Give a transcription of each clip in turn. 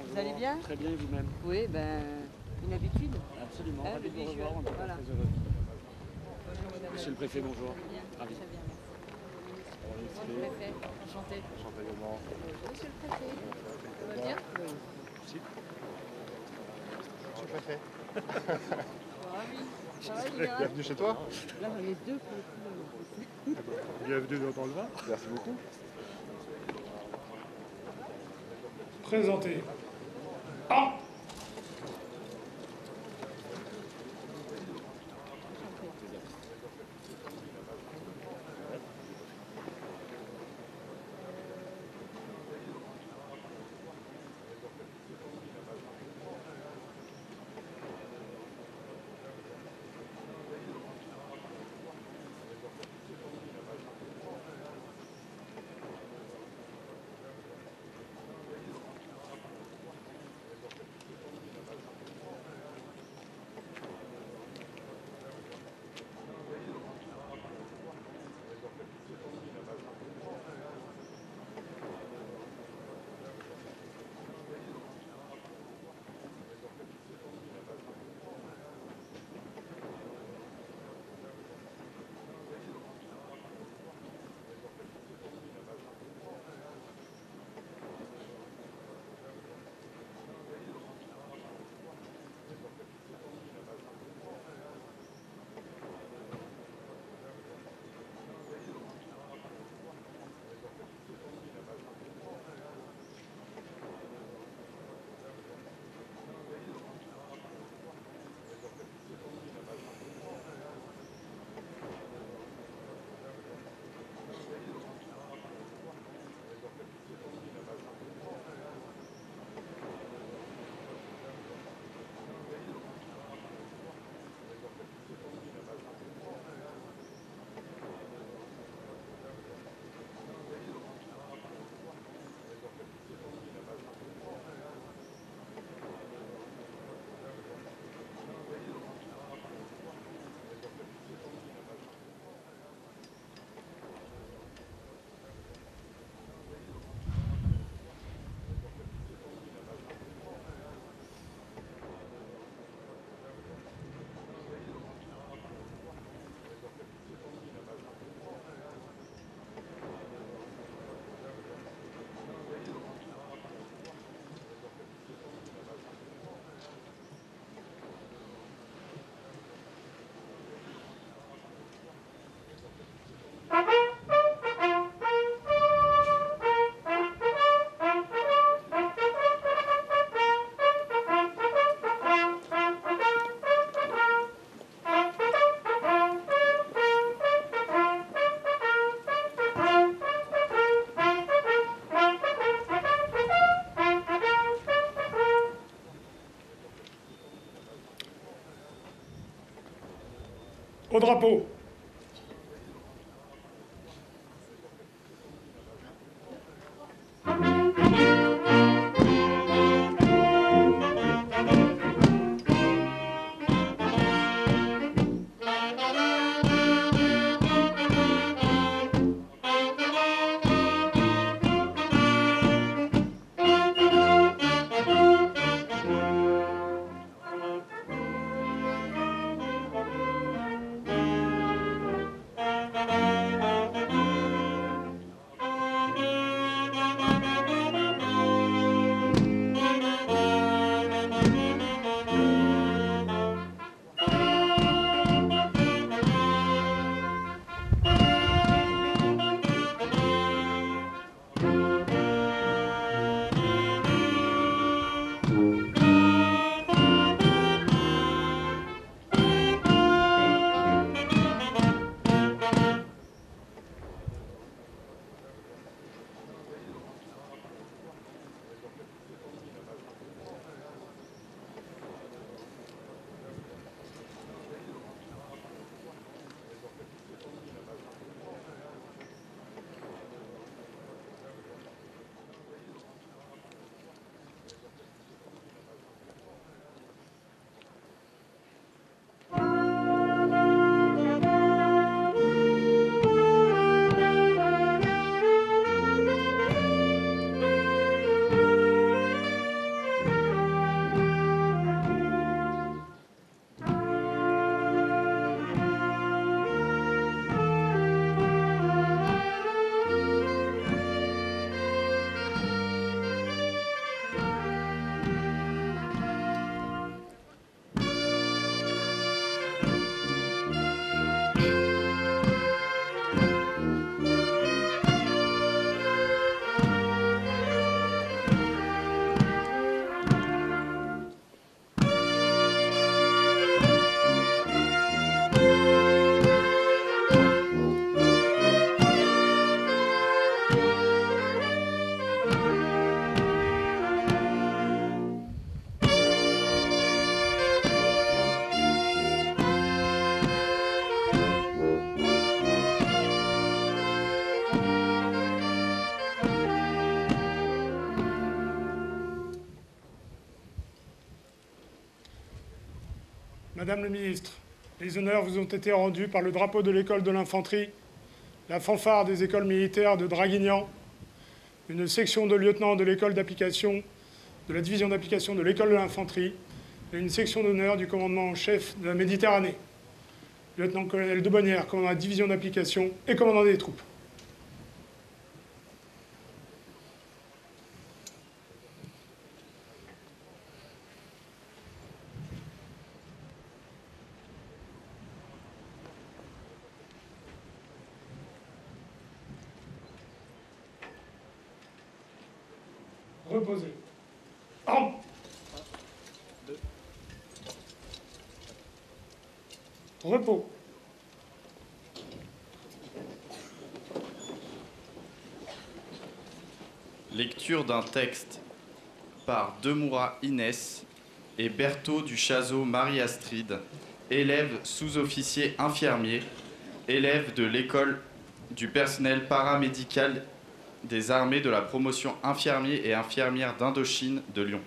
Vous allez bien? Très bien, et vous-même? Oui, ben, une habitude. Absolument, Hein, ravi le de vous visuel, revoir, on est voilà. très heureux. Bonjour, madame. Monsieur le préfet, bonjour. Bien, Ravi. très bien, merci. Bonjour, Monsieur le préfet, enchanté. Enchanté également. Bonjour, monsieur le préfet. Ça va bien? Oui. Si. Monsieur le préfet. Ravi. Ça va, général? Bienvenue chez toi. Là, j'en ai deux pour le coup. Bienvenue dans le Var. Merci beaucoup. Présentez. Au drapeau. Madame le ministre, les honneurs vous ont été rendus par le drapeau de l'école de l'infanterie, la fanfare des écoles militaires de Draguignan, une section de lieutenants de l'école d'application, de la division d'application de l'école de l'infanterie et une section d'honneur du commandement en chef de la Méditerranée. Lieutenant-colonel Debonnière, commandant de la division d'application et commandant des troupes. Reposez. Arme. Repos. Lecture d'un texte par Demoura Inès et Berthaud du Chazot Marie-Astrid, élève sous-officier infirmier, élève de l'école du personnel paramédical des armées de la promotion infirmier et infirmière d'Indochine de Lyon.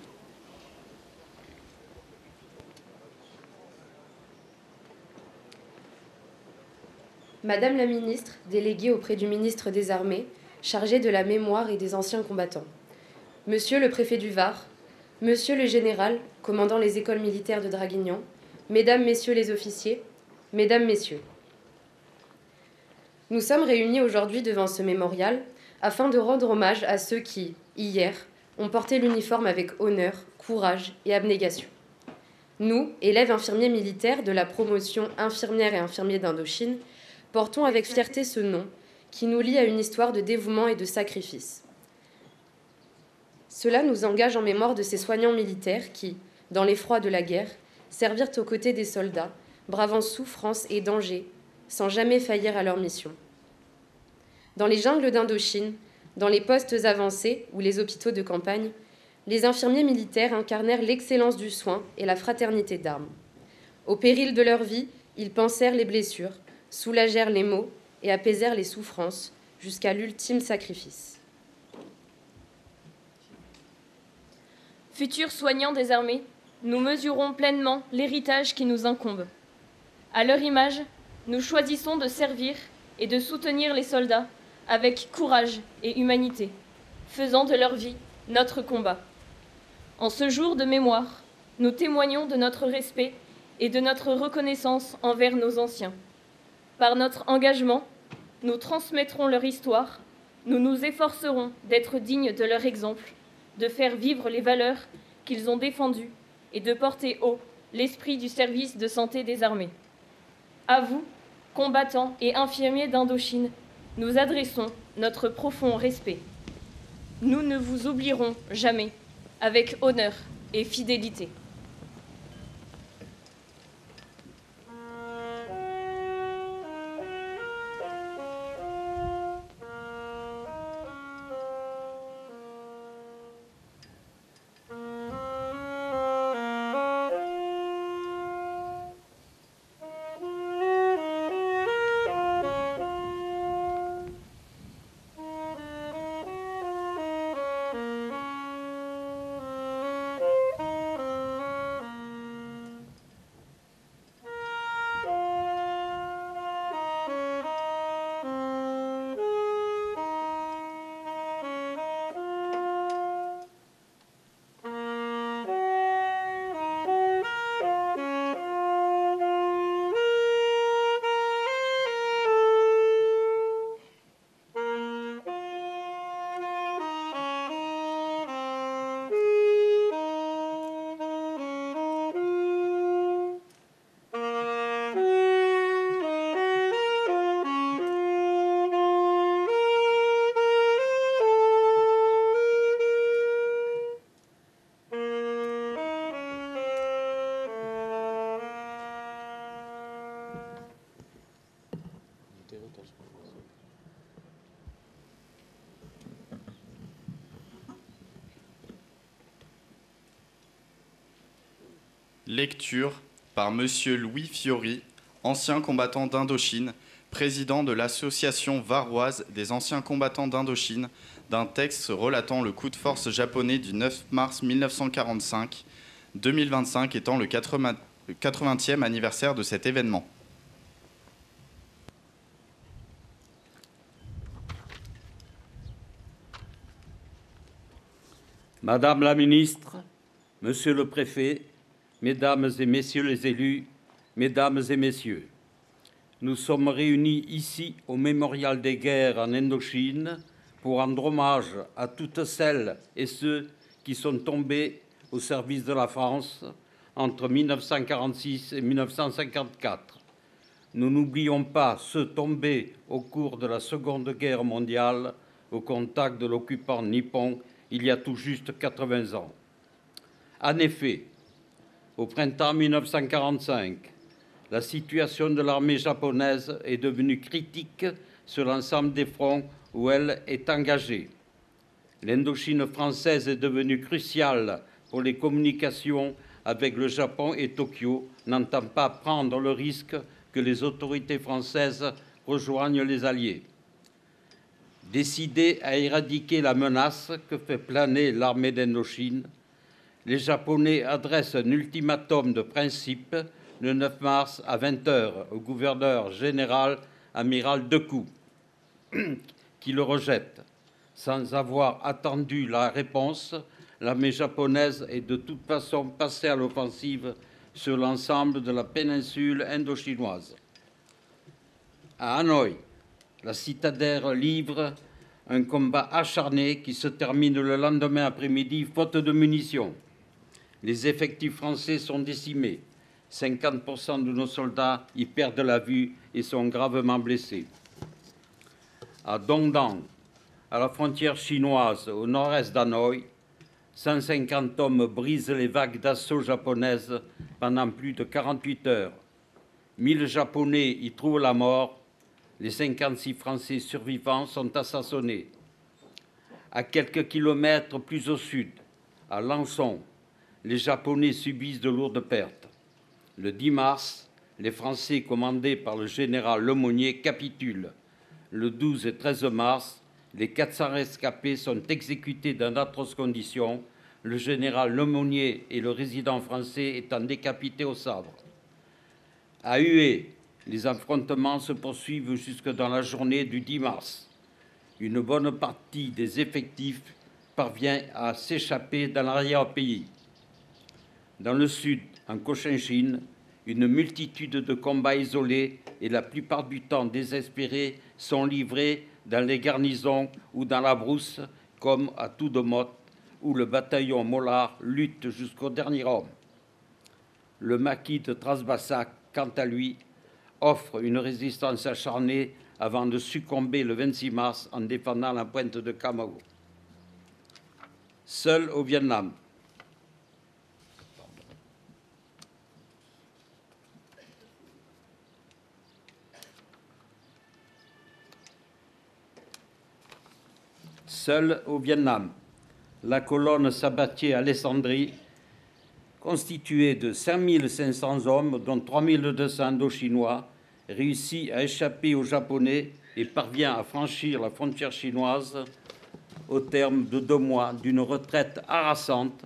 Madame la ministre, déléguée auprès du ministre des Armées, chargée de la mémoire et des anciens combattants. Monsieur le préfet du Var, monsieur le général, commandant les écoles militaires de Draguignan, mesdames, messieurs les officiers, mesdames, messieurs. Nous sommes réunis aujourd'hui devant ce mémorial afin de rendre hommage à ceux qui, hier, ont porté l'uniforme avec honneur, courage et abnégation. Nous, élèves infirmiers militaires de la promotion infirmière et infirmier d'Indochine, portons avec fierté ce nom qui nous lie à une histoire de dévouement et de sacrifice. Cela nous engage en mémoire de ces soignants militaires qui, dans l'effroi de la guerre, servirent aux côtés des soldats, bravant souffrance et danger, sans jamais faillir à leur mission. Dans les jungles d'Indochine, dans les postes avancés ou les hôpitaux de campagne, les infirmiers militaires incarnèrent l'excellence du soin et la fraternité d'armes. Au péril de leur vie, ils pansèrent les blessures, soulagèrent les maux et apaisèrent les souffrances jusqu'à l'ultime sacrifice. Futurs soignants des armées, nous mesurons pleinement l'héritage qui nous incombe. À leur image, nous choisissons de servir et de soutenir les soldats avec courage et humanité, faisant de leur vie notre combat. En ce jour de mémoire, nous témoignons de notre respect et de notre reconnaissance envers nos anciens. Par notre engagement, nous transmettrons leur histoire, nous nous efforcerons d'être dignes de leur exemple, de faire vivre les valeurs qu'ils ont défendues et de porter haut l'esprit du service de santé des armées. À vous, combattants et infirmiers d'Indochine, nous adressons notre profond respect. Nous ne vous oublierons jamais, avec honneur et fidélité. Lecture par Monsieur Louis Fiori, ancien combattant d'Indochine, président de l'association varoise des anciens combattants d'Indochine, d'un texte relatant le coup de force japonais du 9 mars 1945, 2025 étant le 80e anniversaire de cet événement. Madame la ministre, Monsieur le préfet, Mesdames et Messieurs les élus, Mesdames et Messieurs, nous sommes réunis ici au Mémorial des guerres en Indochine pour rendre hommage à toutes celles et ceux qui sont tombés au service de la France entre 1946 et 1954. Nous n'oublions pas ceux tombés au cours de la Seconde Guerre mondiale au contact de l'occupant nippon il y a tout juste 80 ans. En effet, au printemps 1945, la situation de l'armée japonaise est devenue critique sur l'ensemble des fronts où elle est engagée. L'Indochine française est devenue cruciale pour les communications avec le Japon et Tokyo n'entend pas prendre le risque que les autorités françaises rejoignent les Alliés. Décidés à éradiquer la menace que fait planer l'armée d'Indochine, les Japonais adressent un ultimatum de principe le 9 mars à 20 h au gouverneur général amiral Decoux, qui le rejette. Sans avoir attendu la réponse, l'armée japonaise est de toute façon passée à l'offensive sur l'ensemble de la péninsule indochinoise. À Hanoï, la citadelle livre un combat acharné qui se termine le lendemain après-midi faute de munitions. Les effectifs français sont décimés. 50% de nos soldats y perdent la vue et sont gravement blessés. À Dongdang, à la frontière chinoise au nord-est d'Hanoï, 150 hommes brisent les vagues d'assaut japonaises pendant plus de 48 heures. 1000 Japonais y trouvent la mort. Les 56 Français survivants sont assassins. À quelques kilomètres plus au sud, à Lançon, les Japonais subissent de lourdes pertes. Le 10 mars, les Français commandés par le général Lemonnier capitulent. Le 12 et 13 mars, les 400 rescapés sont exécutés dans d'atroces conditions, le général Lemonnier et le résident français étant décapités au sabre. À Hué, les affrontements se poursuivent jusque dans la journée du 10 mars. Une bonne partie des effectifs parvient à s'échapper dans l'arrière-pays. Dans le sud, en Cochinchine, une multitude de combats isolés et la plupart du temps désespérés sont livrés dans les garnisons ou dans la brousse, comme à Toudemotte, où le bataillon Mollard lutte jusqu'au dernier homme. Le maquis de Trasbassac, quant à lui, offre une résistance acharnée avant de succomber le 26 mars en défendant la pointe de Camago. Seul au Vietnam, la colonne Sabatier-Alessandrie, constituée de 5500 hommes, dont 3200 Indochinois, réussit à échapper aux Japonais et parvient à franchir la frontière chinoise au terme de 2 mois d'une retraite harassante,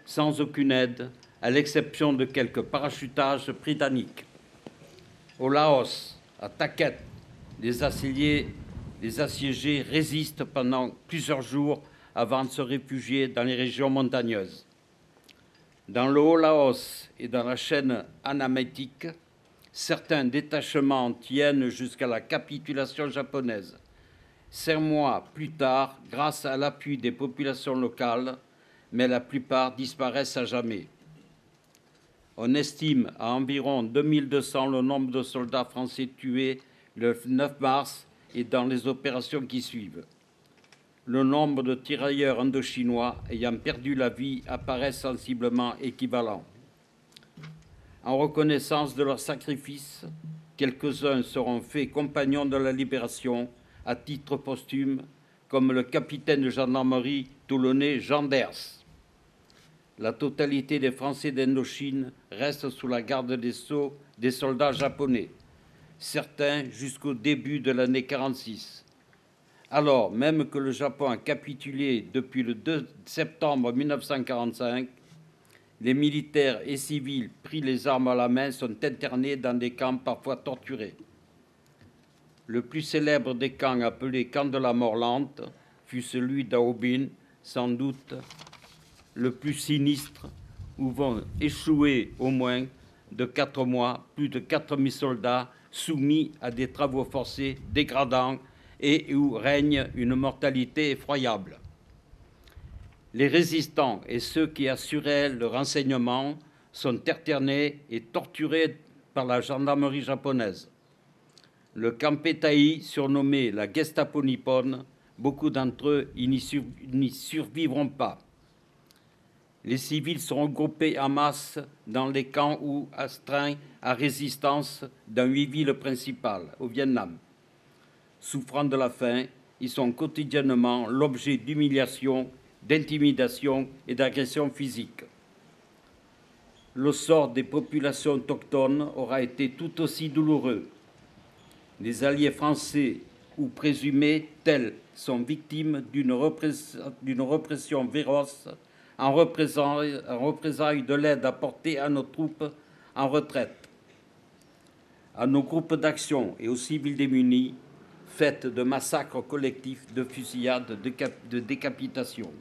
sans aucune aide, à l'exception de quelques parachutages britanniques. Au Laos, à Thaket, les assiégés résistent pendant plusieurs jours avant de se réfugier dans les régions montagneuses. Dans le Haut-Laos et dans la chaîne Anamétique, certains détachements tiennent jusqu'à la capitulation japonaise. 5 mois plus tard, grâce à l'appui des populations locales, mais la plupart disparaissent à jamais. On estime à environ 2200 le nombre de soldats français tués le 9 mars et dans les opérations qui suivent. Le nombre de tirailleurs indochinois ayant perdu la vie apparaît sensiblement équivalent. En reconnaissance de leur sacrifice, quelques-uns seront faits compagnons de la libération à titre posthume, comme le capitaine de gendarmerie toulonnais Jean Ders. La totalité des Français d'Indochine reste sous la garde des sceaux des soldats japonais, certains jusqu'au début de l'année 1946. Alors même que le Japon a capitulé depuis le 2 septembre 1945, les militaires et civils pris les armes à la main sont internés dans des camps parfois torturés. Le plus célèbre des camps, appelé camp de la mort lente, fut celui d'Aubin, sans doute le plus sinistre, où vont échouer au moins de 4 mois plus de 4000 soldats soumis à des travaux forcés dégradants et où règne une mortalité effroyable. Les résistants et ceux qui assuraient le renseignement sont internés et torturés par la gendarmerie japonaise. Le camp Petai, surnommé la Gestapo nippone, beaucoup d'entre eux n'y survivront pas. Les civils sont regroupés en masse dans les camps ou astreints à résistance dans 8 villes principales au Vietnam. Souffrant de la faim, ils sont quotidiennement l'objet d'humiliations, d'intimidation et d'agressions physiques. Le sort des populations autochtones aura été tout aussi douloureux. Les alliés français ou présumés tels sont victimes d'une répression féroce en représailles de l'aide apportée à nos troupes en retraite, à nos groupes d'action et aux civils démunis, faite de massacres collectifs, de fusillades, de décapitations.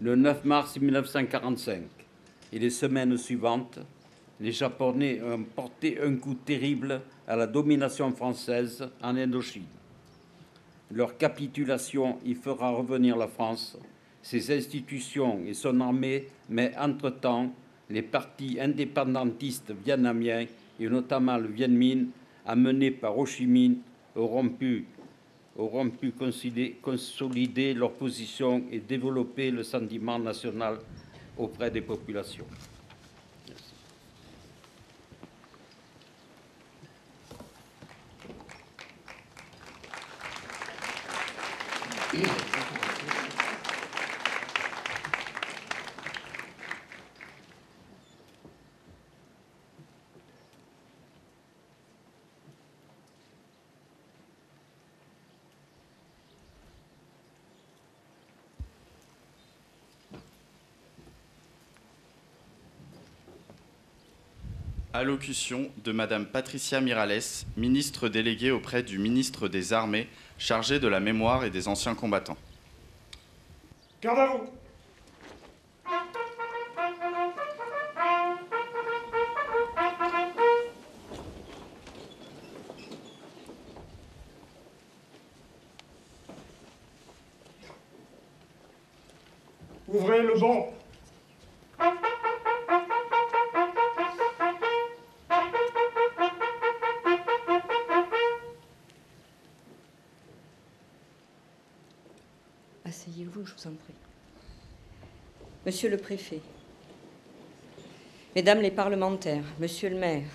Le 9 mars 1945 et les semaines suivantes, les Japonais ont porté un coup terrible à la domination française en Indochine. Leur capitulation y fera revenir la France, ses institutions et son armée, mais entre-temps, les partis indépendantistes vietnamiens, et notamment le Viet Minh, amenés par Ho Chi Minh, auront pu consolider leur position et développer le sentiment national auprès des populations. Allocution de Madame Patricia Miralles, ministre déléguée auprès du ministre des Armées, chargée de la mémoire et des anciens combattants. Garde à vous. Ouvrez le banc. Asseyez-vous, je vous en prie. Monsieur le préfet, Mesdames les parlementaires, Monsieur le maire,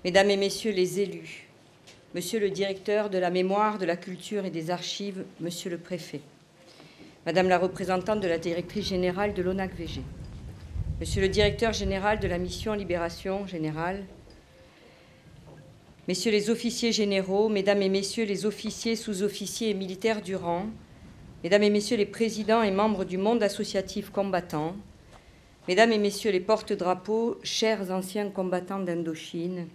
Mesdames et Messieurs les élus, Monsieur le directeur de la mémoire, de la culture et des archives, Monsieur le préfet, Madame la représentante de la directrice générale de l'ONAC-VG, Monsieur le directeur général de la mission Libération Générale, Messieurs les officiers généraux, Mesdames et Messieurs les officiers, sous-officiers et militaires du rang, Mesdames et Messieurs les présidents et membres du monde associatif combattant, Mesdames et Messieurs les porte-drapeaux, chers anciens combattants d'Indochine,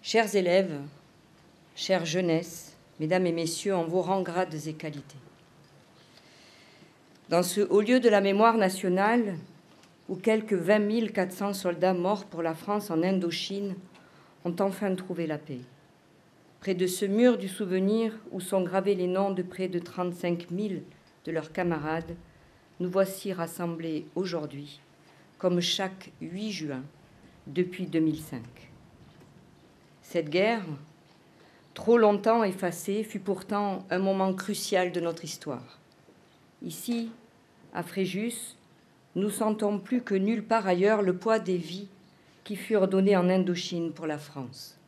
chers élèves, chère jeunesse, Mesdames et Messieurs, en vos rangs, grades et qualités. Dans ce haut lieu de la mémoire nationale, où quelques 20 400 soldats morts pour la France en Indochine ont enfin trouvé la paix, près de ce mur du souvenir où sont gravés les noms de près de 35 000 de leurs camarades, nous voici rassemblés aujourd'hui, comme chaque 8 juin, depuis 2005. Cette guerre, trop longtemps effacée, fut pourtant un moment crucial de notre histoire. Ici, à Fréjus, nous sentons plus que nulle part ailleurs le poids des vies qui furent données en Indochine pour la France.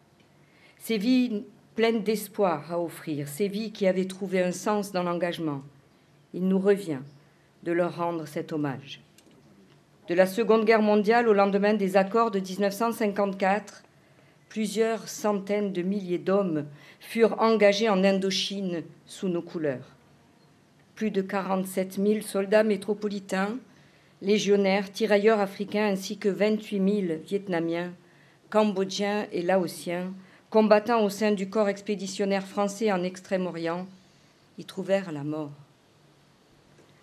Ces vies pleines d'espoir à offrir, ces vies qui avaient trouvé un sens dans l'engagement. Il nous revient de leur rendre cet hommage. De la Seconde Guerre mondiale au lendemain des accords de 1954, plusieurs centaines de milliers d'hommes furent engagés en Indochine sous nos couleurs. Plus de 47 000 soldats métropolitains, légionnaires, tirailleurs africains ainsi que 28 000 Vietnamiens, Cambodgiens et Laotiens, combattant au sein du corps expéditionnaire français en Extrême-Orient, y trouvèrent la mort.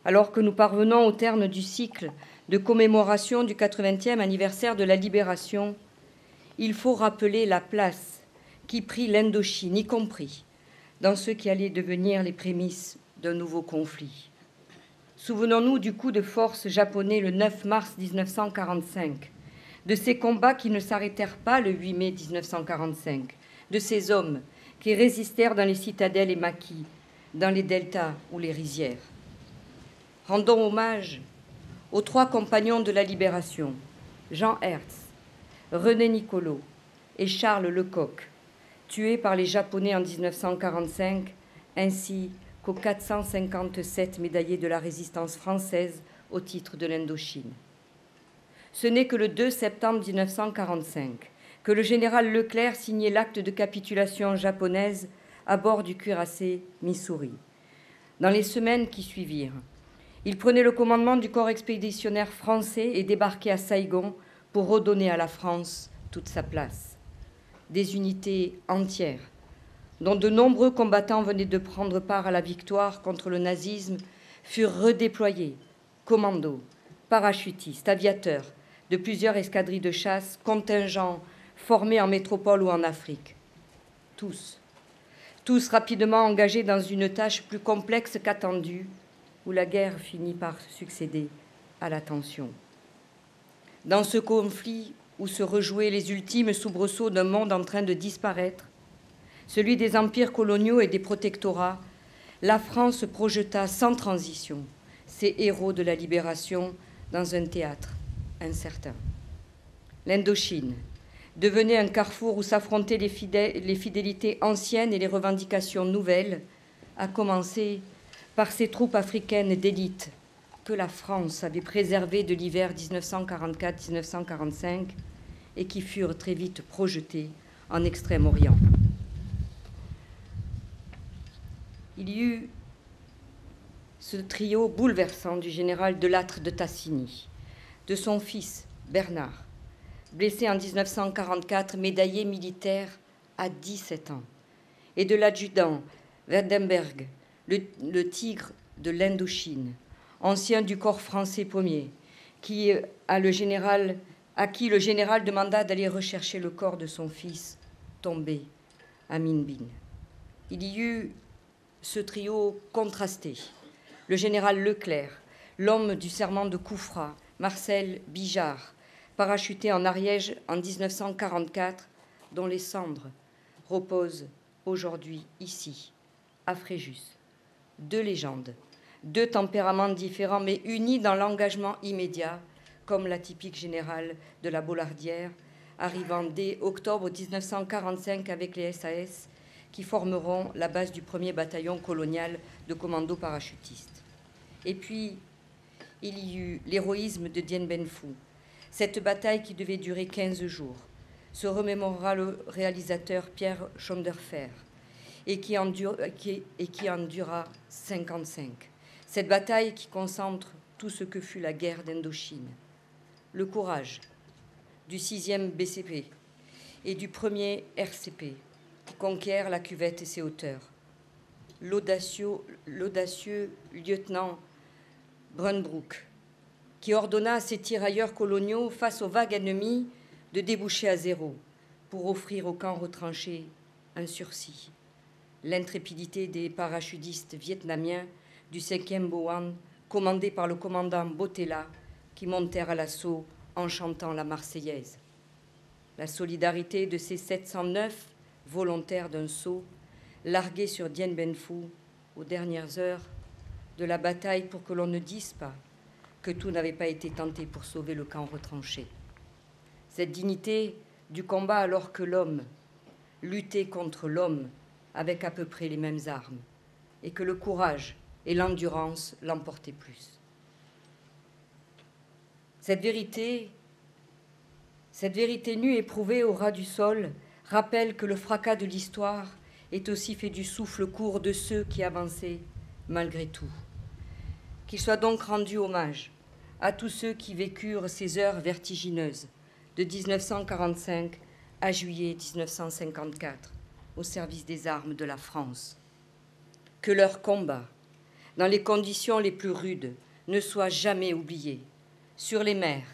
Alors que nous parvenons au terme du cycle de commémoration du 80e anniversaire de la Libération, il faut rappeler la place qui prit l'Indochine, y compris dans ce qui allait devenir les prémices d'un nouveau conflit. Souvenons-nous du coup de force japonais le 9 mars 1945, de ces combats qui ne s'arrêtèrent pas le 8 mai 1945, de ces hommes qui résistèrent dans les citadelles et maquis, dans les deltas ou les rizières. Rendons hommage aux 3 compagnons de la Libération, Jean Hertz, René Nicolot et Charles Lecoq, tués par les Japonais en 1945, ainsi qu'aux 457 médaillés de la résistance française au titre de l'Indochine. Ce n'est que le 2 septembre 1945 que le général Leclerc signait l'acte de capitulation japonaise à bord du cuirassé Missouri. Dans les semaines qui suivirent, il prenait le commandement du corps expéditionnaire français et débarquait à Saïgon pour redonner à la France toute sa place. Des unités entières, dont de nombreux combattants venaient de prendre part à la victoire contre le nazisme, furent redéployés, commandos, parachutistes, aviateurs, de plusieurs escadrilles de chasse, contingents formés en métropole ou en Afrique. Tous rapidement engagés dans une tâche plus complexe qu'attendue, où la guerre finit par succéder à la tension. Dans ce conflit où se rejouaient les ultimes soubresauts d'un monde en train de disparaître, celui des empires coloniaux et des protectorats, la France projeta sans transition ses héros de la libération dans un théâtre incertain. L'Indochine devenait un carrefour où s'affrontaient les fidélités anciennes et les revendications nouvelles, à commencer par ces troupes africaines d'élite que la France avait préservées de l'hiver 1944-1945 et qui furent très vite projetées en Extrême-Orient. Il y eut ce trio bouleversant du général Delattre de Tassigny, de son fils Bernard, blessé en 1944, médaillé militaire à 17 ans, et de l'adjudant Werdenberg, le tigre de l'Indochine, ancien du corps français pommier, à qui le général demanda d'aller rechercher le corps de son fils tombé à Minh Binh. Il y eut ce trio contrasté, le général Leclerc, l'homme du serment de Koufra, Marcel Bijard, parachuté en Ariège en 1944, dont les cendres reposent aujourd'hui ici, à Fréjus. 2 légendes, 2 tempéraments différents mais unis dans l'engagement immédiat, comme la typique générale de la Bollardière, arrivant dès octobre 1945 avec les SAS, qui formeront la base du 1er bataillon colonial de commandos parachutistes. Et puis, il y eut l'héroïsme de Dien Bien Phu, cette bataille qui devait durer 15 jours, se remémorera le réalisateur Pierre Schonderfer, et qui en dura 55. Cette bataille qui concentre tout ce que fut la guerre d'Indochine. Le courage du 6e BCP et du 1er RCP qui conquiert la cuvette et ses hauteurs. L'audacieux lieutenant Brunbrook qui ordonna à ses tirailleurs coloniaux face aux vagues ennemies de déboucher à zéro pour offrir aux camps retranchés un sursis. L'intrépidité des parachutistes vietnamiens du 5e Boan, commandés par le commandant Botella, qui montèrent à l'assaut en chantant la Marseillaise. La solidarité de ces 709 volontaires d'un saut, largués sur Dien Bien Phu aux dernières heures de la bataille pour que l'on ne dise pas que tout n'avait pas été tenté pour sauver le camp retranché. Cette dignité du combat alors que l'homme luttait contre l'homme avec à peu près les mêmes armes et que le courage et l'endurance l'emportaient plus. Cette vérité nue éprouvée au ras du sol rappelle que le fracas de l'histoire est aussi fait du souffle court de ceux qui avançaient malgré tout. Qu'il soit donc rendu hommage à tous ceux qui vécurent ces heures vertigineuses de 1945 à juillet 1954 au service des armes de la France. Que leur combat, dans les conditions les plus rudes, ne soit jamais oublié. Sur les mers,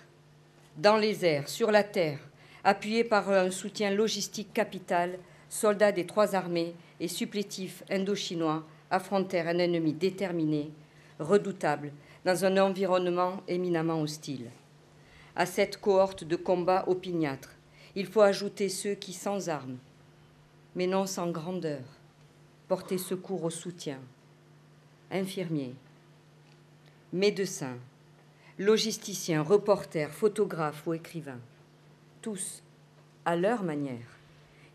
dans les airs, sur la terre, appuyés par un soutien logistique capital, soldats des trois armées et supplétifs indochinois affrontèrent un ennemi déterminé, redoutable, dans un environnement éminemment hostile. À cette cohorte de combats opiniâtres, il faut ajouter ceux qui, sans armes, mais non sans grandeur, portaient secours au soutien. Infirmiers, médecins, logisticiens, reporters, photographes ou écrivains, tous, à leur manière,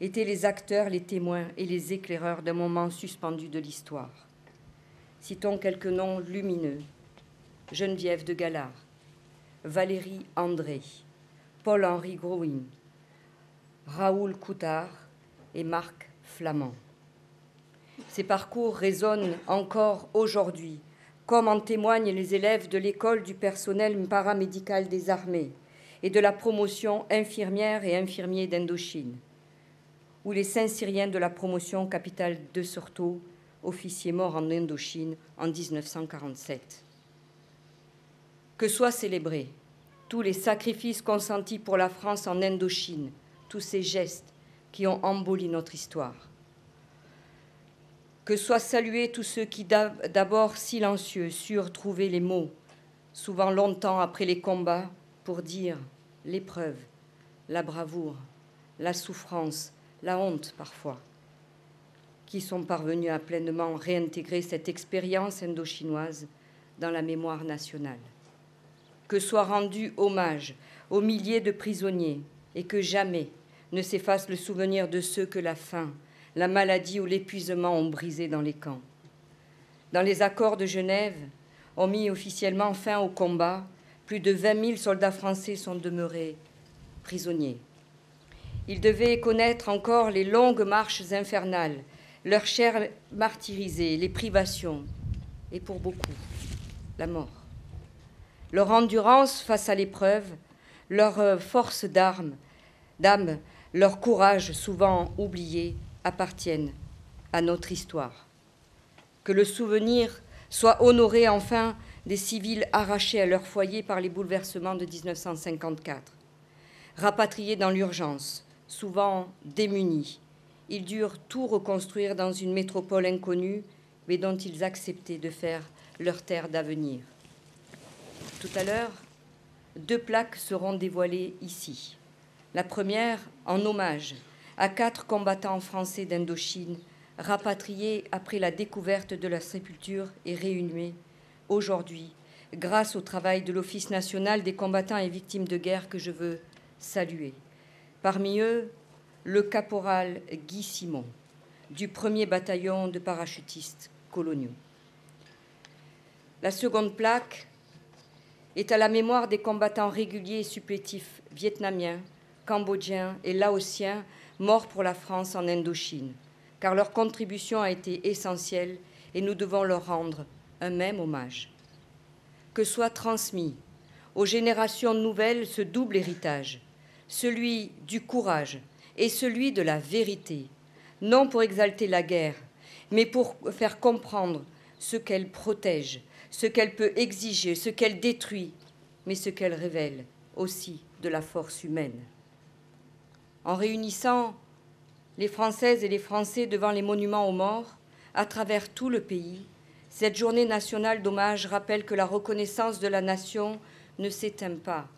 étaient les acteurs, les témoins et les éclaireurs d'un moment suspendu de l'histoire. Citons quelques noms lumineux: Geneviève de Galard, Valérie André, Paul-Henri Grouin, Raoul Coutard et Marc Flamand. Ces parcours résonnent encore aujourd'hui, comme en témoignent les élèves de l'école du personnel paramédical des armées et de la promotion infirmière et infirmiers d'Indochine, ou les Saint-Cyriens de la promotion capitale de Surtot, officiers morts en Indochine en 1947. Que soient célébrés tous les sacrifices consentis pour la France en Indochine, tous ces gestes qui ont emboli notre histoire. Que soient salués tous ceux qui, d'abord silencieux, surent trouver les mots, souvent longtemps après les combats, pour dire l'épreuve, la bravoure, la souffrance, la honte parfois, qui sont parvenus à pleinement réintégrer cette expérience indochinoise dans la mémoire nationale. Que soit rendu hommage aux milliers de prisonniers et que jamais ne s'efface le souvenir de ceux que la faim, la maladie ou l'épuisement ont brisés dans les camps. Dans les accords de Genève, ont mis officiellement fin au combat, plus de 20 000 soldats français sont demeurés prisonniers. Ils devaient connaître encore les longues marches infernales, leur chair martyrisée, les privations, et pour beaucoup, la mort. Leur endurance face à l'épreuve, leur force d'âme, leur courage souvent oublié, appartiennent à notre histoire. Que le souvenir soit honoré enfin des civils arrachés à leur foyer par les bouleversements de 1954. Rapatriés dans l'urgence, souvent démunis, ils durent tout reconstruire dans une métropole inconnue, mais dont ils acceptaient de faire leur terre d'avenir. Tout à l'heure, 2 plaques seront dévoilées ici. La première en hommage à 4 combattants français d'Indochine, rapatriés après la découverte de leur sépulture et réinhumés aujourd'hui, grâce au travail de l'Office national des combattants et victimes de guerre que je veux saluer. Parmi eux, le caporal Guy Simon, du 1er bataillon de parachutistes coloniaux. La seconde plaque est à la mémoire des combattants réguliers et supplétifs vietnamiens, cambodgiens et laotiens morts pour la France en Indochine, car leur contribution a été essentielle et nous devons leur rendre un même hommage. Que soit transmis aux générations nouvelles ce double héritage, celui du courage et celui de la vérité, non pour exalter la guerre, mais pour faire comprendre ce qu'elle protège, ce qu'elle peut exiger, ce qu'elle détruit, mais ce qu'elle révèle aussi de la force humaine. En réunissant les Françaises et les Français devant les monuments aux morts, à travers tout le pays, cette journée nationale d'hommage rappelle que la reconnaissance de la nation ne s'éteint pas.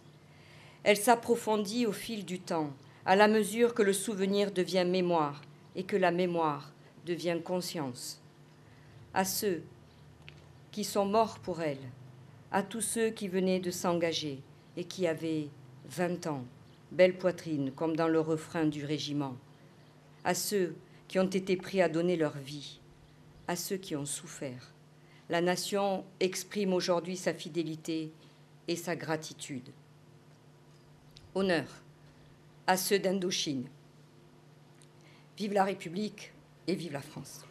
Elle s'approfondit au fil du temps, à la mesure que le souvenir devient mémoire et que la mémoire devient conscience. À ceux qui sont morts pour elle, à tous ceux qui venaient de s'engager et qui avaient 20 ans, belle poitrine, comme dans le refrain du régiment, à ceux qui ont été pris à donner leur vie, à ceux qui ont souffert. La nation exprime aujourd'hui sa fidélité et sa gratitude. Honneur à ceux d'Indochine. Vive la République et vive la France.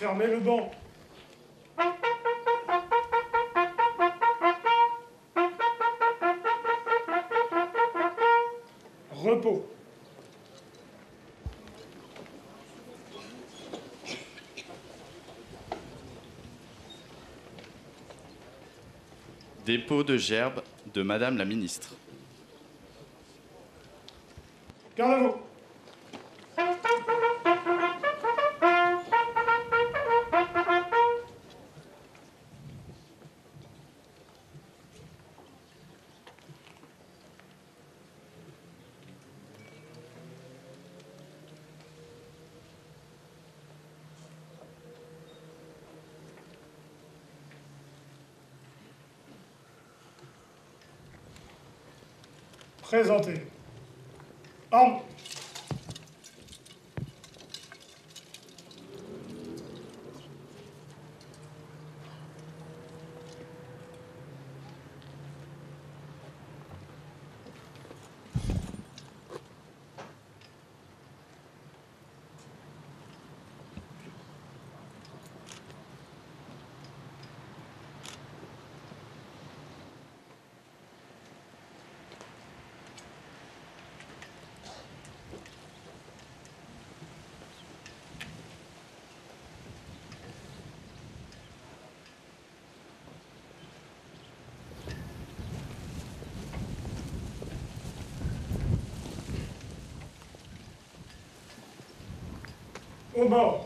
Fermez le banc. Repos. Dépôt de gerbe de Madame la Ministre. Garde à vous. Présentez. Armes. Au bord.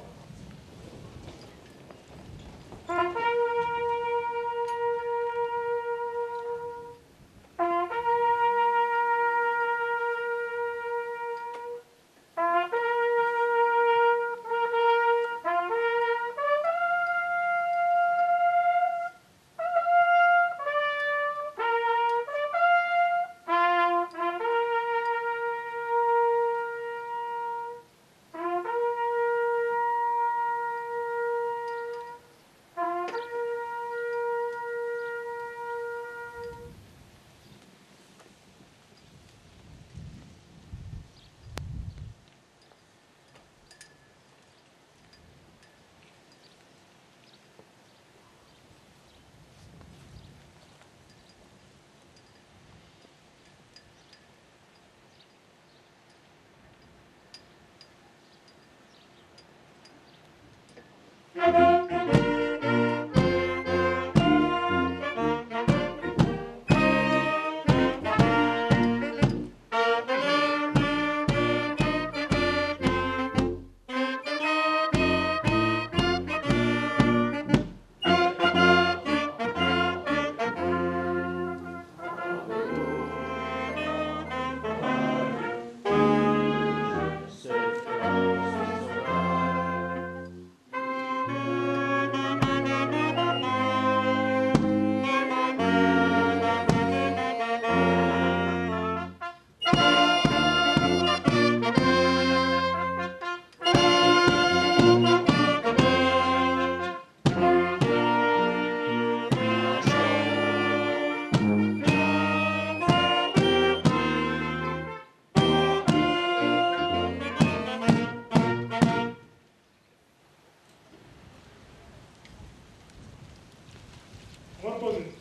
Reposez.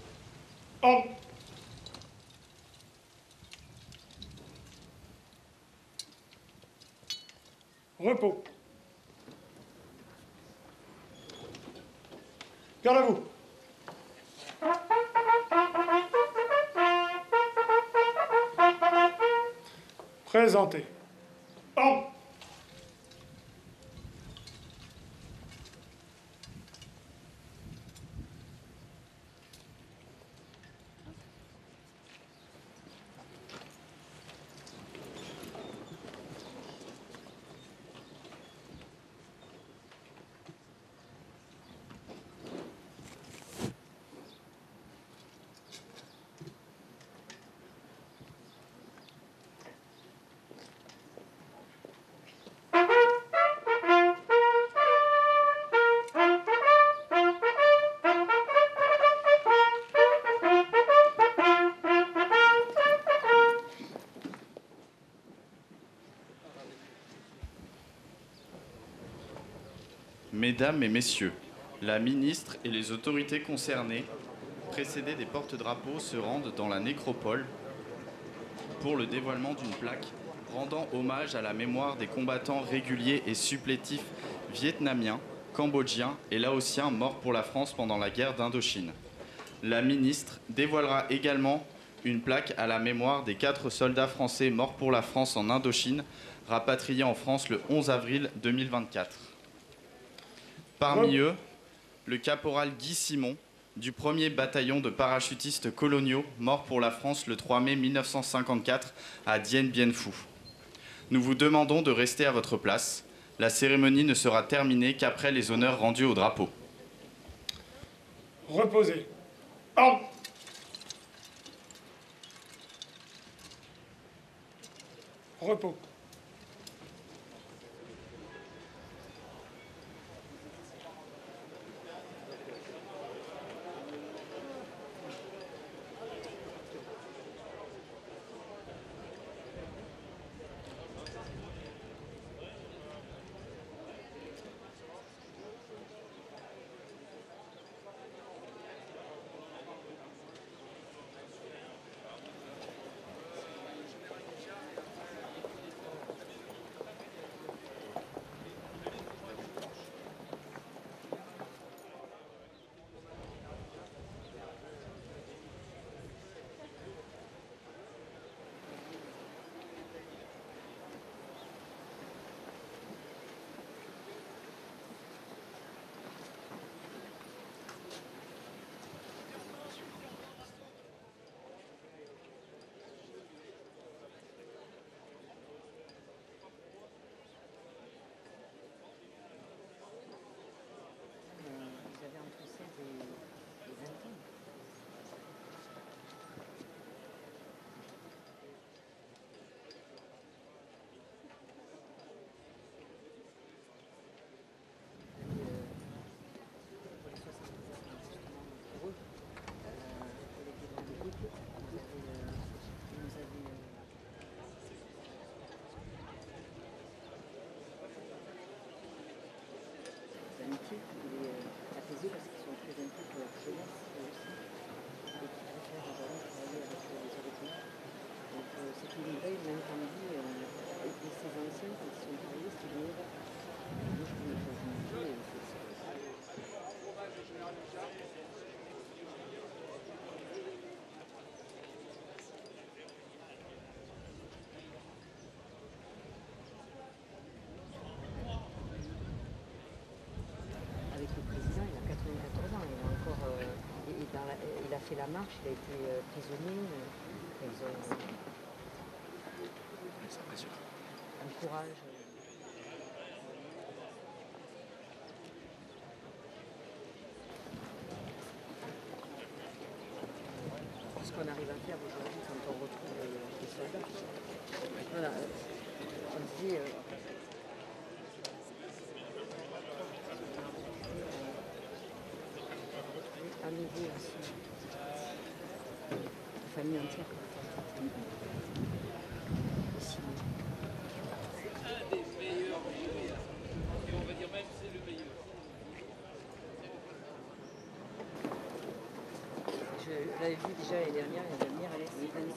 Armes. Repos. Garde à vous. Présentez. Armes. Mesdames et Messieurs, la ministre et les autorités concernées, précédées des porte-drapeaux, se rendent dans la nécropole pour le dévoilement d'une plaque rendant hommage à la mémoire des combattants réguliers et supplétifs vietnamiens, cambodgiens et laotiens morts pour la France pendant la guerre d'Indochine. La ministre dévoilera également une plaque à la mémoire des 4 soldats français morts pour la France en Indochine, rapatriés en France le 11 avril 2024. Parmi eux, le caporal Guy Simon, du 1er bataillon de parachutistes coloniaux, mort pour la France le 3 mai 1954 à Dien Bien Phu. Nous vous demandons de rester à votre place. La cérémonie ne sera terminée qu'après les honneurs rendus au drapeau. Reposez. Ordre. Repos. Il a fait la marche, il a été prisonnier. Ils ont un courage. Ce qu'on arrive à faire aujourd'hui quand on retrouve les soldats. Voilà, on dit. À nouveau aussi. La famille entière. Ici. Un des meilleurs et on va dire même c'est le meilleur. Je l'avais vu déjà l'année dernière, elle est pleine de sang.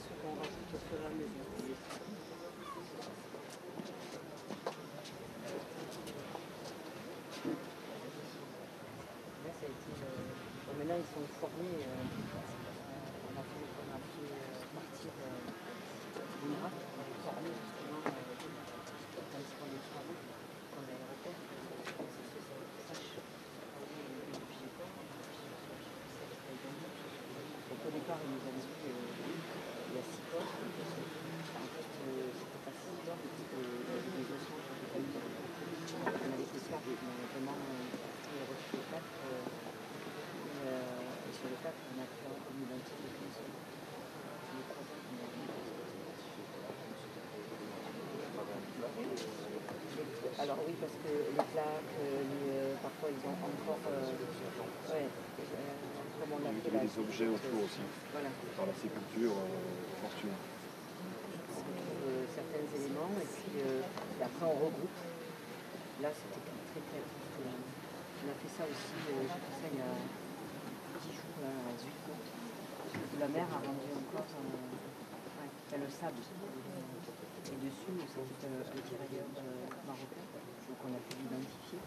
ceux qu'on rajoute au fur et à mesure. Là, ça a été. Bon, maintenant, ils sont formés. On a fait partir l'INRA, on est formé justement quand ils font les travaux, comme l'aéroport. Donc au départ, ils nous avaient dit il y a 6 postes. En fait, c'était pas 6 heures, parce qu'il y avait des échanges avec les familles. On avait fait 4, mais vraiment, on a reçu les 4. Et sur les 4, on a fait une identité de 15 heures. Les 3 ans qu'on a vu. Alors oui, parce que les plaques, parfois ils ont encore... ouais, comme on a fait les objets autour aussi. Voilà. Par la sépulture, fortune. Certains éléments, et puis après on regroupe. Là c'était très clair. On a fait ça aussi, j'ai fait ça il y a 10 jours, là, à Zuidcourt. La mer a rendu encore le sable. Et dessus, c'était un tirailleur marocain, donc on a pu l'identifier.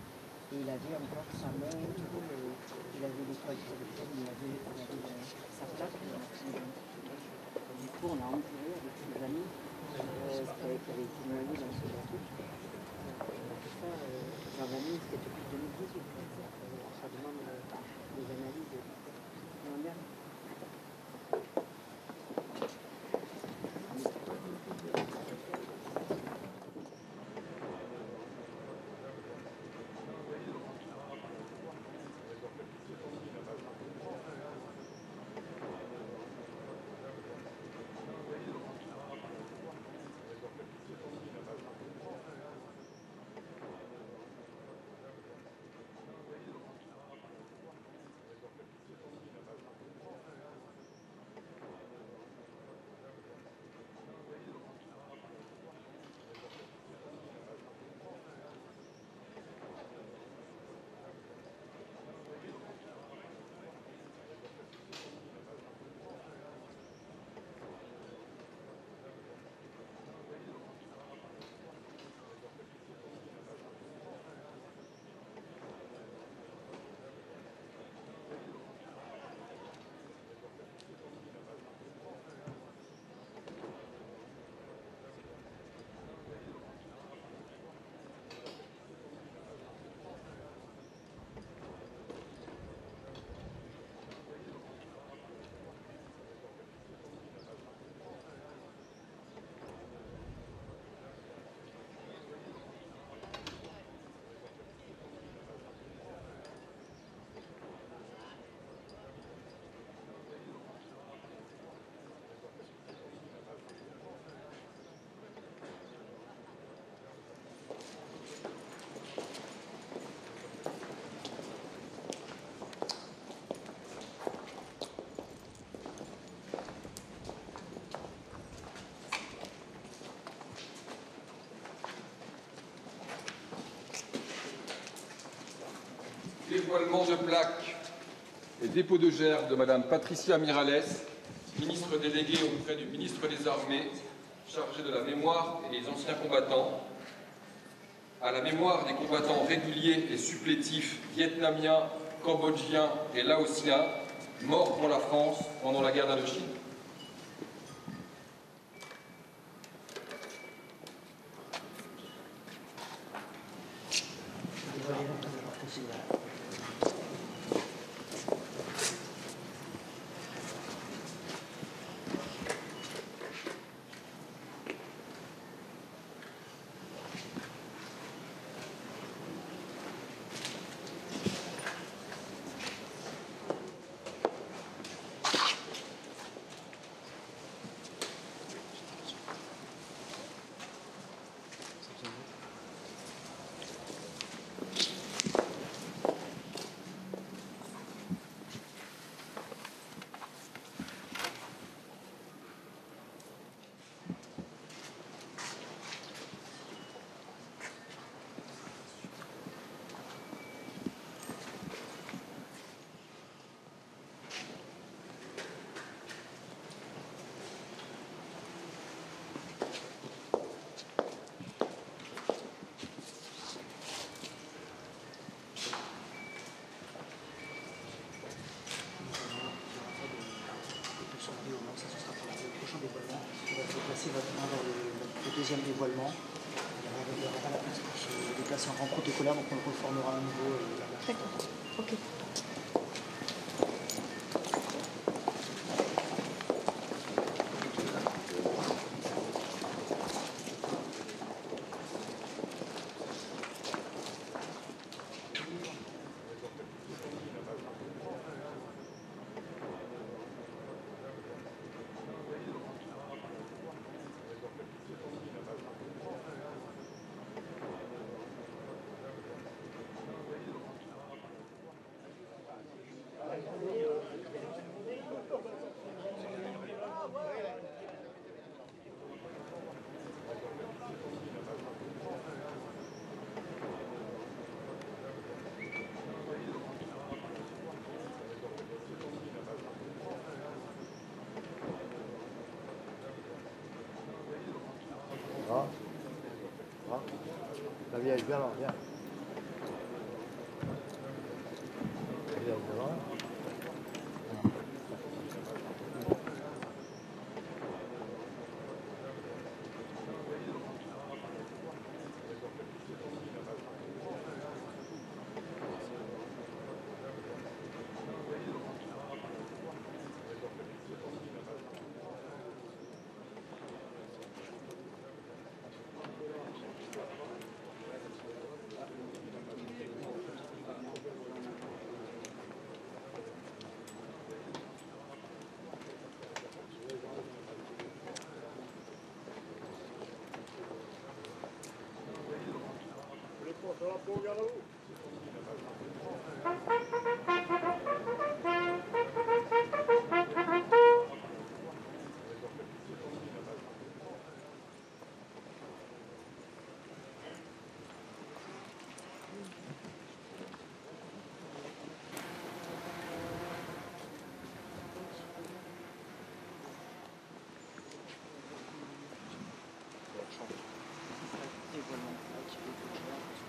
Et il avait encore sa montre, il avait les toiles téléphone, il avait sa plaque. Du coup, on a entouré avec ses amis ce qui avait été noyé dans ce bateau. On a fait ça dans l'année, c'était depuis 2018. Ça demande des analyses. On regarde. Dévoilement de plaques et dépôt de gerbe de Madame Patricia Miralles, ministre déléguée auprès du ministre des Armées, chargée de la mémoire et des anciens combattants, à la mémoire des combattants réguliers et supplétifs vietnamiens, cambodgiens et laotiens, morts pour la France pendant la guerre d'Indochine. deuxième dévoilement. Il n'y aura pas la place pour se déplacer en rang protocolaire, donc on le reformera à nouveau. D'accord. Ok. La vieille, viens là, viens. Viens, viens là.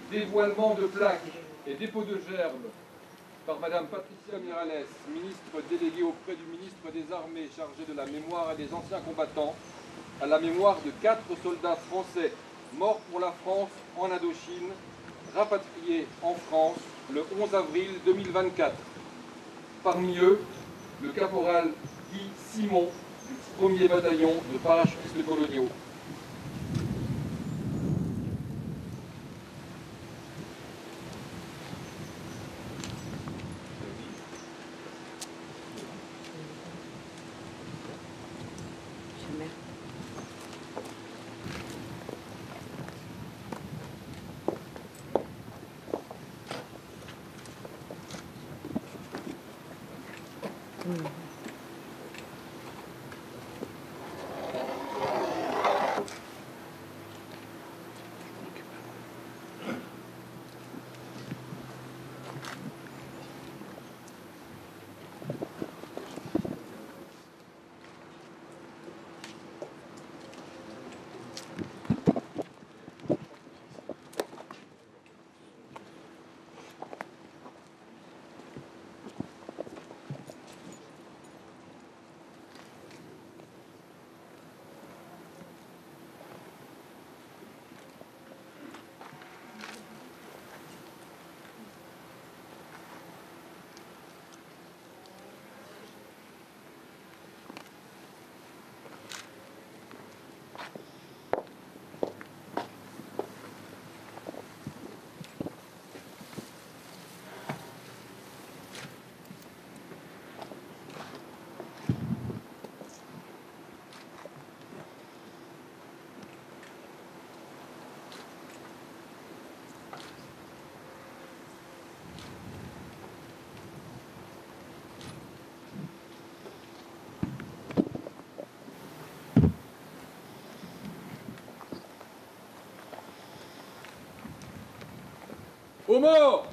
Dévoilement de plaques et dépôt de gerbes par Madame Patricia Miralles, ministre déléguée auprès du ministre des Armées chargé de la mémoire et des anciens combattants, à la mémoire de 4 soldats français morts pour la France en Indochine, rapatriés en France le 11 avril 2024. Parmi eux, le caporal Guy Simon du 1er bataillon de parachutistes coloniaux. Aux morts!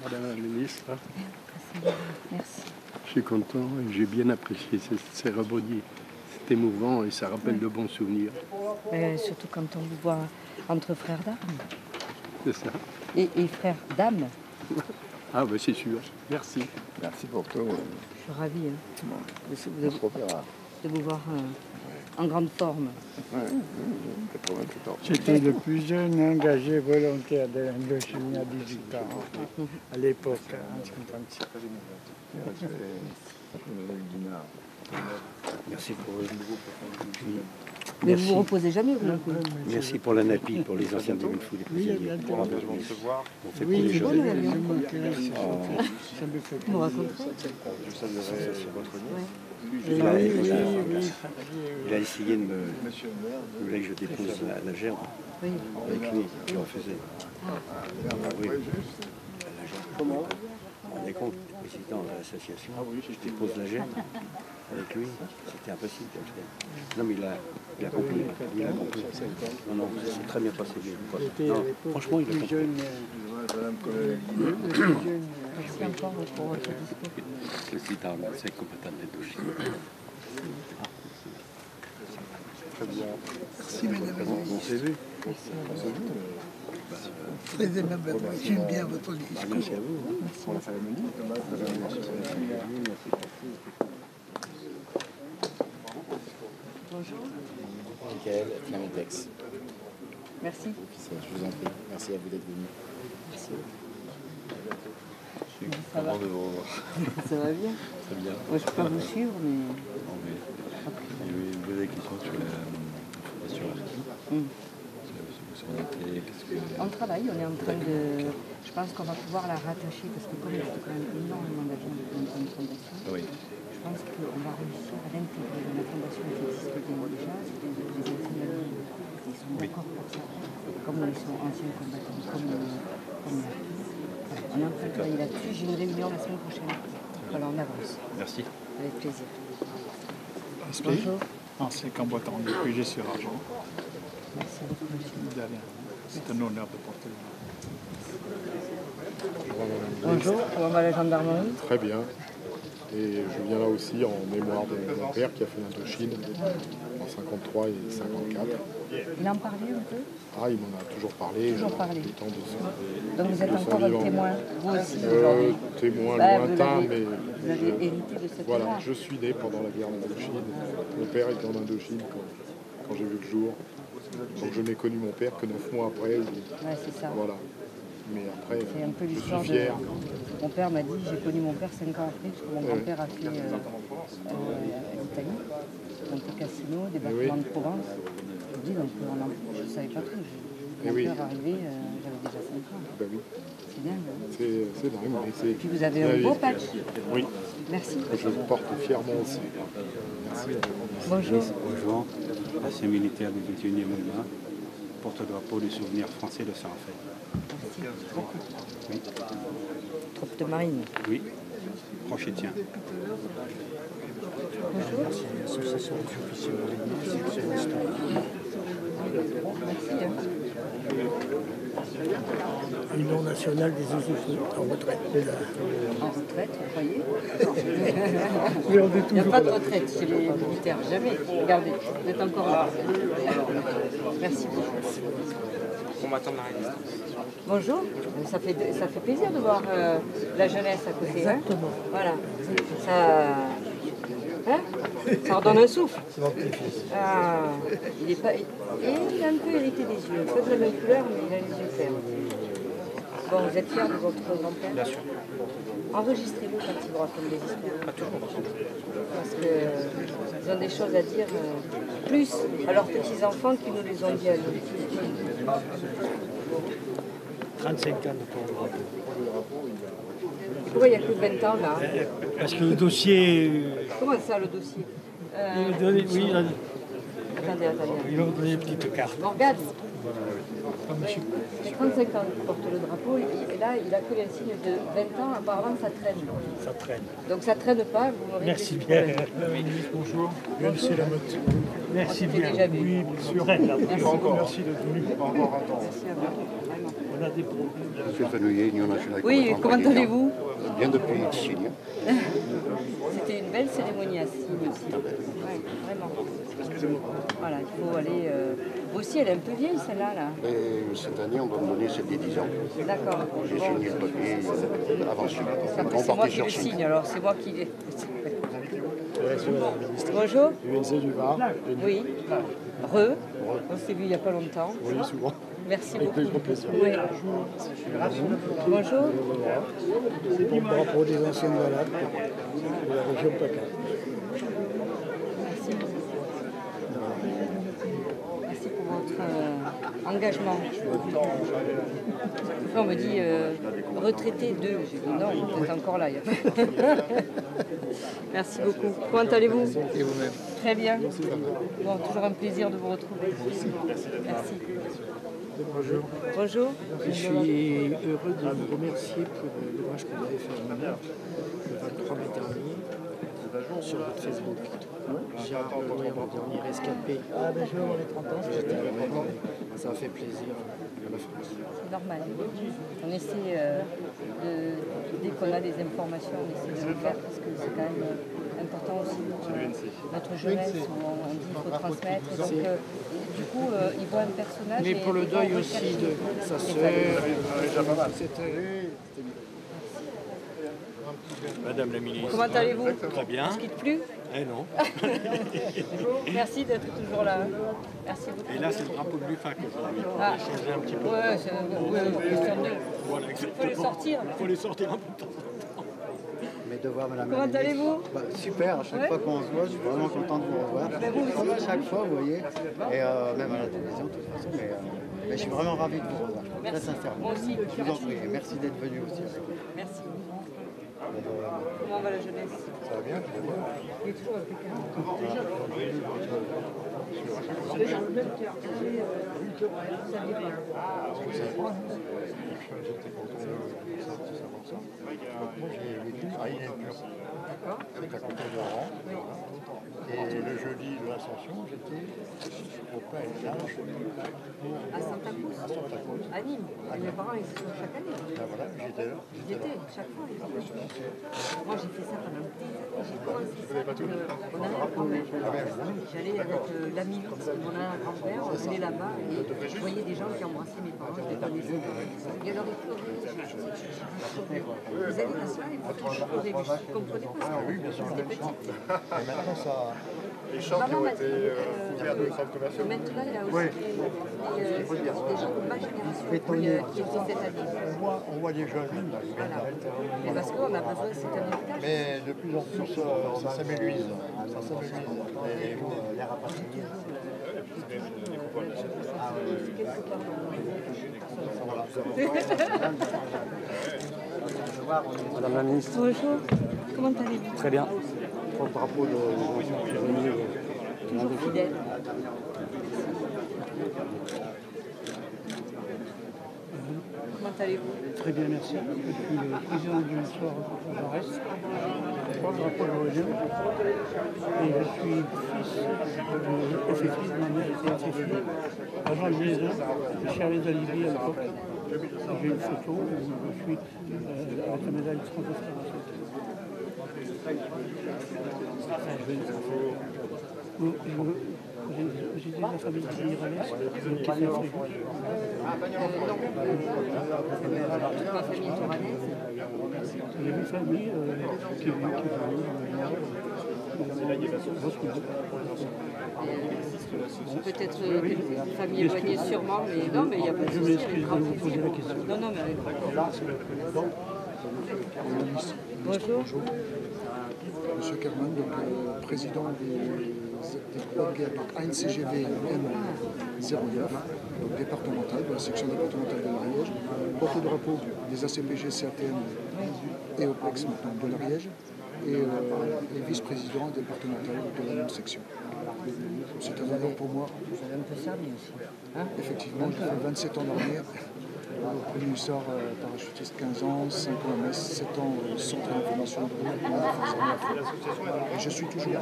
Madame la ministre. Merci. Je suis content et j'ai bien apprécié ces cérémonies. C'est émouvant et ça rappelle de bons souvenirs. Surtout quand on vous voit entre frères d'armes. C'est ça. Et frères d'âmes. Ah ben c'est sûr. Merci. Merci pour tout. Je suis ravie de vous voir en grande forme. Ouais, 88 ans. J'étais le plus jeune engagé volontaire de l'Indochine à 18 ans, à l'époque, en 1956. Merci pour Mais vous vous reposez jamais, vous non plus. Merci pour la NAPI, pour les anciens débuts de foot. Oui, Pour l'engagement de se voir. On fait oui, pour les je jeunes. m'intéresse, ça me fait Vous racontez Je saluerai votre nom. Il a essayé de me... Il voulait que je dépose la gerbe avec lui, qui refusait. Oui. Comment on est compte, président de l'association, je dépose la gerbe avec lui, c'était impossible de le faire. Non mais il a compris, il a compris. Non, c'est très bien passé. Non, franchement, il a compris. Merci encore pour votre discours. Président de la compétente d'Indochine. Très bien. Merci, madame la ministre. On s'est vu. Très aimable, j'aime bien votre discours. Merci à vous. Pour la cérémonie. Bonjour. Michael Flametex. Merci. Je vous en prie. Merci à vous d'être venu. Merci. Je suis content de vous revoir. Ça va bien? Très bien. Moi, je ne peux pas vous suivre, mais... Non, mais il y avait une bonne question sur la fondation Arki. On travaille, on est en train de... Je pense qu'on va pouvoir la rattacher, parce que comme il y a quand même énormément d'argent dans une fondation, je pense qu'on va réussir à l'intégrer dans la fondation qui existe bien déjà, c'est des anciens amis qui sont d'accord pour ça, comme ils sont anciens combattants, comme on est en train de travailler là-dessus. J'ai une réunion la semaine prochaine. Voilà, on avance. Merci. Avec plaisir. Bonjour. Ancien combattant du PG sur Argent. Merci beaucoup, monsieur. De rien. C'est un honneur de porter le Bonjour, comment va la gendarmerie? Très bien. Et je viens là aussi en mémoire de mon père qui a fait l'Indochine en 53 et 54. Il en parlait un peu? Ah, il m'en a toujours parlé. Toujours parlé. Du temps de son, donc vous êtes encore un témoin, vous aussi, aujourd'hui? Témoin lointain, mais... Vous avez hérité de cette voilà, mémoire. je suis né pendant la guerre d'Indochine. Mon père était en Indochine quand j'ai vu le jour. Donc je n'ai connu mon père que 9 mois après. Ouais, c'est ça. Voilà. Mais après, c'est un peu je l'histoire suis fier. Mon père m'a dit, j'ai connu mon père 5 ans après, parce que mon grand-père a fait l'Italie, donc au Cassino, débarquement de Provence. Je dis, donc je ne savais pas tout. Mon père arrivé, j'avais déjà 5 ans. Ben oui. C'est dingue. C'est dingue. Et puis vous avez un beau patch. Oui. Merci. Je le porte fièrement aussi. Merci. Bonjour. Bonjour. Ancien militaire du 21e mouvement, porte-drapeau du souvenir français de Saint-Raphaël. Merci beaucoup. Oui. Troupe de marine. Oui. Proche-Étienne. Bonjour. L'association des officiers mariniers. Merci. Union nationale des officiers en retraite. En retraite, vous croyez? Oui, on est Il n'y a toujours pas de là. retraite chez les militaires, jamais. Regardez, vous êtes encore là. Merci beaucoup. Combattant de la résistance. Bonjour, ça fait plaisir de voir la jeunesse à côté. Exactement. Hein, voilà, ça redonne un souffle. C'est mon petit-fils. Ah, il est pas... Et il a un peu hérité des yeux. Pas de la même couleur, mais il a les yeux clairs. Bon, vous êtes fiers de votre grand-père? Bien sûr. Enregistrez-le quand il vous raconte des histoires. Pas toujours. Parce qu'ils ont des choses à dire plus à leurs petits-enfants qui nous les ont dit à nous. 35 ans pour le drapeau. Pourquoi il n'y a que 20 ans là? Parce que le dossier. Comment ça, le dossier? Il a donné, oui, Attendez. il a donné une petite carte. Morgane, Ah, monsieur. 35 ans qu'il porte le drapeau, et là, il a que l'insigne de 20 ans, apparemment ça traîne. Ça traîne. Donc ça traîne pas, vous m'aurez Merci dit bien. problème. Bonjour. Merci la meute. Merci On s'était bien. déjà vu. Oui, bien sûr. Merci beaucoup. Merci d'être venu. Merci à vous. Vraiment. Monsieur Fenouillet, Union nationale. Oui, comment allez-vous? Bien depuis Tichy. C'était une belle cérémonie à Signes aussi. Ouais, vraiment. Voilà, il faut aller... Vous aussi, elle est un peu vieille celle-là. Là. Cette année, on va me donner celle des 10 ans. D'accord. J'ai signé le papier avant celui. C'est moi qui le signe, alors c'est moi qui l'ai... Bonjour. UNC du Var. Oui. On s'est vu il n'y a pas longtemps. Oui, souvent. Merci Avec beaucoup. grand plaisir. Oui. Bonjour. C'est pour le drapeau des anciennes balades de la région PACA. Merci pour votre engagement. On me dit retraité de... J'ai dit non, vous êtes encore là. Merci beaucoup. Comment allez-vous? Et vous-même? Très bien. Bon, toujours un plaisir de vous retrouver. Merci. Bonjour. Bonjour. Je suis heureux de vous remercier pour l'ouvrage que vous avez fait à Mona le 23 mai dernier sur votre Facebook. J'ai rencontré mon dernier rescapé. Ah ben je vais avoir les 30 ans, j'étais vraiment. Ça a fait plaisir à la France. C'est normal. On essaie, dès qu'on a des informations, on essaie de le faire parce que c'est quand même important aussi pour notre jeunesse où on dit qu'il faut transmettre. Donc, du coup, il voit un personnage. Mais pour le deuil aussi de sa sœur, c'était... Madame la ministre. Comment allez-vous? Très bien. On ne se quitte plus? Eh non. Merci d'être toujours là. Merci beaucoup. Et là, c'est le drapeau de l'UFAC aujourd'hui. On Ah. va changer un petit peu. Ouais, c'est question de... Voilà, Il faut les sortir. Il faut les sortir un peu de temps en temps. Mes devoirs, madame Comment la ministre. allez-vous? Super, à chaque fois qu'on se voit, je suis vraiment content de vous revoir. Comme à chaque fois, vous voyez, et même à la télévision de toute façon, mais je suis vraiment ravi de vous revoir, très sincèrement. Moi aussi. Je vous en prie, et merci d'être venu aussi. Merci. Comment va la jeunesse? Ça va bien, très bien. Il est toujours impeccable. Moi, j'ai vécu à Ille-et-Pur, avec la comtesse de Rohan. Et le jeudi de l'Ascension, j'étais au pain et le linge À Santa-Cruz? À Nîmes. Mes parents, ils y sont chaque année. Ben voilà, j'étais là. J'y étais, chaque fois. Moi, j'ai fait ça pendant des années. J'ai commencé ça avec mon arrière-grand-mère. J'allais avec l'ami de mon arrière-grand-père, on venait là-bas et je voyais des gens qui embrassaient mes parents, je les connaissais. Et alors, ils pleuraient. Vous allez t'asseoir et vous comprenez pas ça? Ah oui, bien sûr. J'étais petite. Et maintenant, ça... Les champs qui ont été ouverts de centres commerciaux. Maintenant, il y a aussi des gens de ma génération qui étaient cette année. On voit des jeunes. Voilà. Mais parce qu'on a besoin, c'est un héritage. Mais de plus en plus, ça s'améluise. Ça s'améluise. Les rapatriés. Madame la ministre. Bonjour. Comment allez-vous? Très bien. Pour le drapeau de Toujours fidèle. Comment allez-vous? Très bien, merci. Je suis le président du soir Jean Rest, pour le drapeau de l'origine. Et je suis fils de ma mère était FFI, agent de liaison chez Charles Olivier à l'époque. J'ai une photo où je suis avec la médaille de France Restauration. J'ai dit la famille de Miralles, qui est très Ma famille touranaise. Il y a une famille qui est venue, Peut-être une famille éloignée sûrement, mais non, mais il n'y a pas de souci. Je m'excuse de vous poser la question. Non, non, mais avec grand plaisir. Bonjour. Monsieur Kerman, donc, président des groupes de guerre, donc ANCGV M09, donc départemental, de la section départementale de l'Ariège, porte-drapeau des ACPG, CATM et OPEX maintenant de l'Ariège, et vice-président départemental de la même section. C'est un honneur pour moi. Vous avez un peu servi aussi. Hein? Effectivement, j'ai fait 27 ans d'armée. Premier hussard, parachutiste 15 ans, 5 ans à Metz, 7 ans au centre d'information de je suis toujours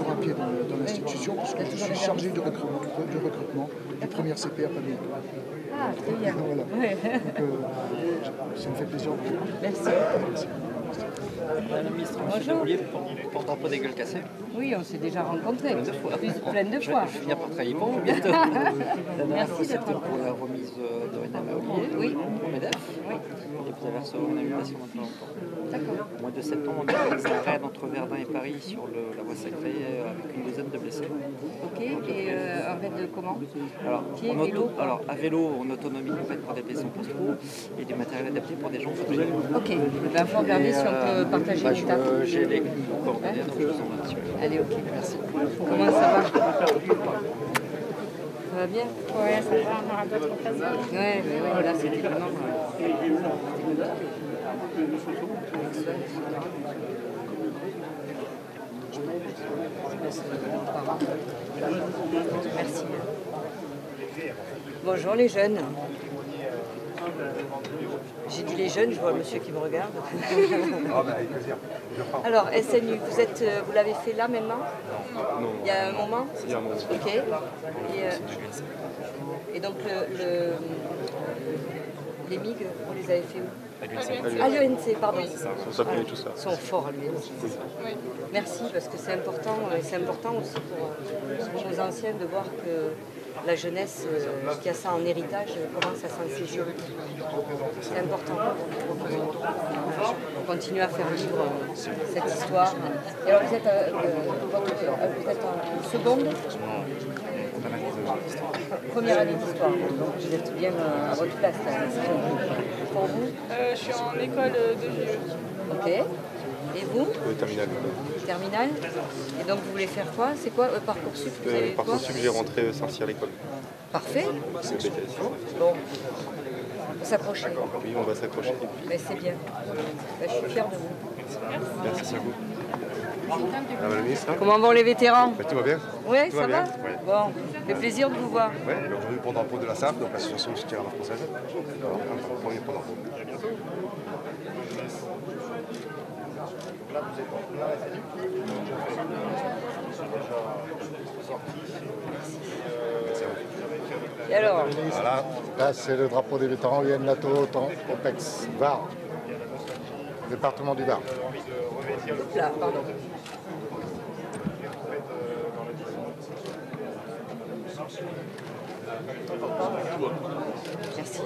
un pied dans l'institution parce que je suis chargé de recrutement du premier CP à Pamiers. Ah, très bien. Voilà. Ouais. Donc, ça me fait plaisir de vous. Merci. Madame la ministre, monsieur Boulier, porte-drapeau des Gueules Cassées. Oui, on s'est déjà rencontrés. Plein de Je fois. vais finir par travailler pour vous bientôt. La dernière fois, Merci c'était d'être pour la remise de Rina Maolier, oui. au MEDEF. Oui. Et vous avez reçu une invitation dans pas longtemps. D'accord. Au mois de septembre, on organise un raid entre Verdun et Paris sur la voie sacrée avec une douzaine de blessés. Ok, et un raid de comment? Alors, Pied, vélo, quoi. alors, à vélo, en autonomie, en fait, pour des blessés en post-trou, et du matériel adapté pour des gens fauteuils. Ok, il va falloir regarder si on peut partager une étape. J'ai les coordonnées, donc je vous envoie dessus. Allez, ok, merci. Comment ça va? Ça va bien? Ouais, ça va, on aura d'autres occasions. Ouais, mais ouais, là c'était vraiment. Merci. Bonjour les jeunes. J'ai dit les jeunes, je vois le monsieur qui me regarde. Avec plaisir. Alors, SNU, vous l'avez fait là maintenant? Non. Il y a un moment? Il y a un moment. Ok. Et donc les MIG, vous les avez fait où? À l'UNC, pardon. On s'appelait tout ça. Ils sont forts à l'UNC. Merci, parce que c'est important aussi pour nos anciens de voir que la jeunesse qui a ça en héritage commence à s'en saisir. C'est important pour continuer à faire vivre cette histoire. Et alors vous êtes en seconde? Première année d'histoire. Vous êtes bien à votre place là. Pour vous? Je suis en école de GE. Ok. Et vous? Terminale. Terminale. Et donc vous voulez faire quoi? C'est quoi Parcoursup? Vous avez quoi? Parcoursup, j'ai rentré Saint-Cyr à l'école. Parfait. C'est BTS. Bon. On va s'accrocher. Oui, on va s'accrocher. Mais c'est bien. Je suis fière de vous. Merci à vous. Madame la ministre. Comment vont les vétérans? Tout va bien? Oui, Tout ça va? bien. Ouais. Bon, ça fait plaisir de vous voir. Oui, aujourd'hui pour le drapeau de la SAF, donc l'association de soutien à la française. Alors, premier pour drapeau. À bientôt. Et alors? Voilà, là c'est le drapeau des vétérans UN NATO OTAN OPEX Var, département du Var. Là, pardon. Merci.